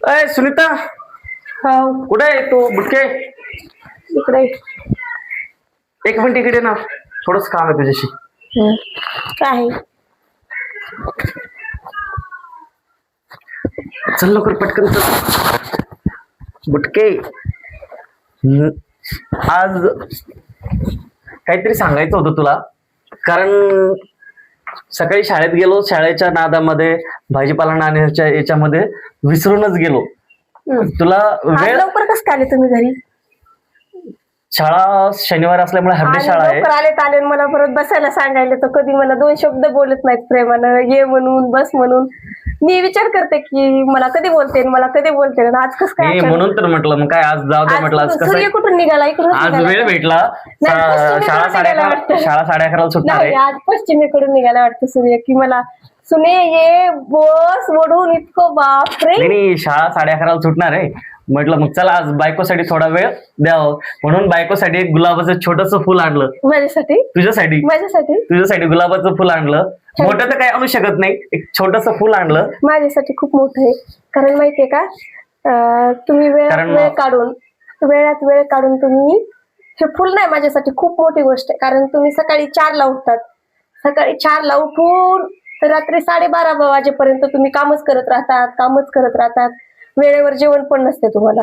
अय सुनीता, हो कुठे आहे तू? बुटके, इकडे. एक मिनिट इकडे ना, थोडंच काम आहे तुझ्याशी. काय आहे? चल लवकर पटकन चल. बुटके, आज काहीतरी सांगायचं होतं तुला. कारण सकाळी शाळेत गेलो, शाळेच्या नादामध्ये भाजीपाला आणण्याच्या याच्यामध्ये विसरूनच गेलो. तुला आज वेळ, लवकर कसं काय आले तुम्ही घरी? शाळा शनिवार असल्यामुळे हाफ डे आणि शाळा आहे. लवकर आले तर आले आणि मला परत बसायला सांगायला तर कधी मला दोन शब्द बोलत नाहीत प्रेमानं, ये म्हणून बस म्हणून. मी विचार करते की मला कधी बोलते मला कधी बोलते, आज कसं काय अचानक? म्हणून तर म्हटलं मग काय, आज जाऊ दे म्हटलं. आज कसं सूर्य आहे, कुठून निघाला? इकडून आज निघाला वेळ का? भेटला. नाही, पश्चिमेकडून शाळा निघाला वाटतं. शाळा 11:30 सुटणार नाही, आहे. आज पश्चिमेकडून निघाला वाटतं सूर्य, की मला सुने ये बस वडून इतकं बापरे. नाही, शाळा 11:30 सुटणार आहे. म्हटलं मग चला आज बायकोसाठी थोडा वेळ द्यावं, म्हणून बायकोसाठी एक गुलाबाचं छोटस फुल आणलं. माझ्यासाठी? तुझ्यासाठी तुझ्यासाठी गुलाबाचं फुल आणलं. मोठं तर काही आणू शकत नाही, एक छोटस फुल आणलं. माझ्यासाठी खूप मोठं आहे. कारण माहितीये का, तुम्ही वेळात वेळ काढून तुम्ही हे फुल नाही, माझ्यासाठी खूप मोठी गोष्ट आहे. कारण तुम्ही सकाळी 4ला उठतात, सकाळी 4ला उठून रात्री 12:30 वाजेपर्यंत तुम्ही कामच करत राहतात. वेळेवर जेवण पण नसते तुम्हाला.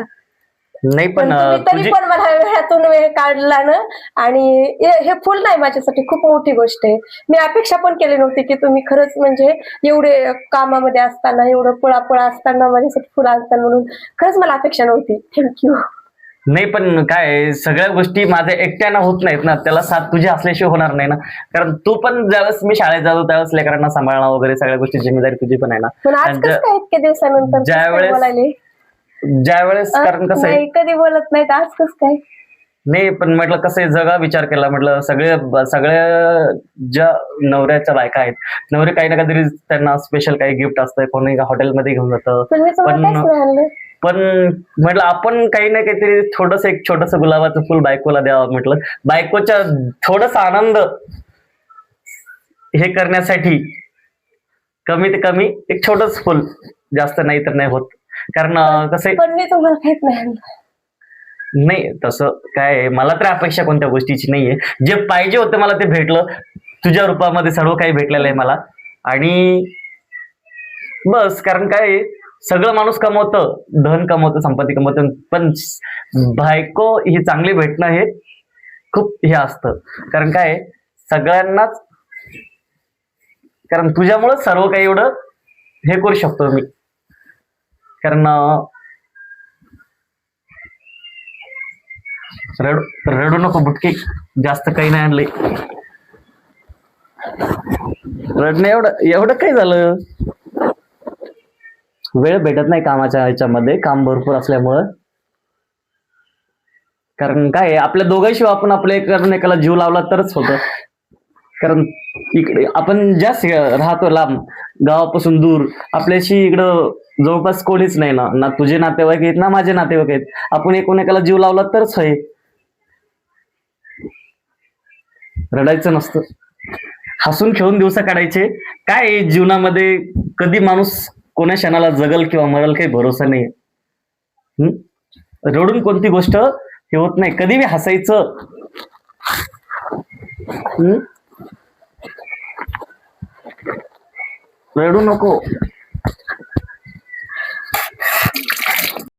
नाही पण तरी पण मला वेळातून वेळ काढला ना. आणि हे फुल नाही, माझ्यासाठी खूप मोठी गोष्ट आहे. मी अपेक्षा पण केली नव्हती की तुम्ही खरंच म्हणजे एवढे कामामध्ये असताना, एवढं पळापळा असताना माझ्यासाठी फुल आणता म्हणून. खरंच मला अपेक्षा नव्हती. थँक्यू. नाही पण काय, सगळ्या गोष्टी माझ्या एकट्यानं होत नाहीत ना, त्याला साथ तुझी असल्याशिवाय होणार नाही ना. कारण तू पण ज्यावेळेस मी शाळेत जातो त्यावेळेस लेकरांना सांभाळणं वगैरे सगळ्या गोष्टी जिम्मेदारी तुझी पण आहे ना. पण आज कसं काय इतक्या दिवसानंतर ज्यावेळेस कारण कसं आहे, कधी बोलत नाहीत, आज कसं काय? नाही पण म्हटलं कसं आहे, जगा विचार केला. म्हटलं सगळ्या ज्या नवऱ्याच्या बायका आहेत, नवरे काही ना काहीतरी त्यांना स्पेशल काही गिफ्ट असतं, कोणी हॉटेलमध्ये घेऊन जातं. पण म्हटलं आपण काही ना काहीतरी एक छोटस गुलाबाचं फुल बायकोला द्यावं. म्हटलं बायकोच्या थोडस आनंद हे करण्यासाठी कमीत कमी एक छोटस फुल, जास्त नाही तर नाही होत. कारण कसं पण मी तुम्हाला काहीच नाही. नाही तसं काय, मला तर अपेक्षा कोणत्या गोष्टीची नाहीये. जे पाहिजे होतं मला ते भेटलं. तुझ्या रूपामध्ये सर्व काही भेटलेलं आहे मला. आणि बस, कारण काय, सगळं माणूस कमवतं, धन कमवतं, संपत्ती कमवतं, पण बायको ही चांगली भेटणं हे खूप हे असतं. कारण काय, सगळ्यांनाच, कारण तुझ्यामुळं सर्व काही एवढं हे करू शकतो मी. कारण रडू नको बुटके, जास्त काही नाही आणलंय. रडणं एवढं काय झालं? वेळ भेटत नाही कामाच्या ह्याच्यामध्ये, काम भरपूर असल्यामुळं. कारण काय, आपल्या दोघांशिवाय आपण आपल्या एकाला जीव लावला तरच होतं. कारण इकडे आपण जास्त राहतो लांब, गावापासून दूर, आपल्याशी इकडं जवळपास कोणीच नाही ना. ना तुझे नातेवाईक आहेत ना माझे नातेवाईक आहेत. आपण एकाला जीव लावला तरच आहे. रडायचं नसतं, हसून खेळून दिवस काढायचे. काय जीवनामध्ये कधी माणूस कोण्या क्षणाला जगल किंवा मरल काही भरोसा नाही. रडून कोणती गोष्ट हे होत नाही. कधी बी हसायचं. रडू नको.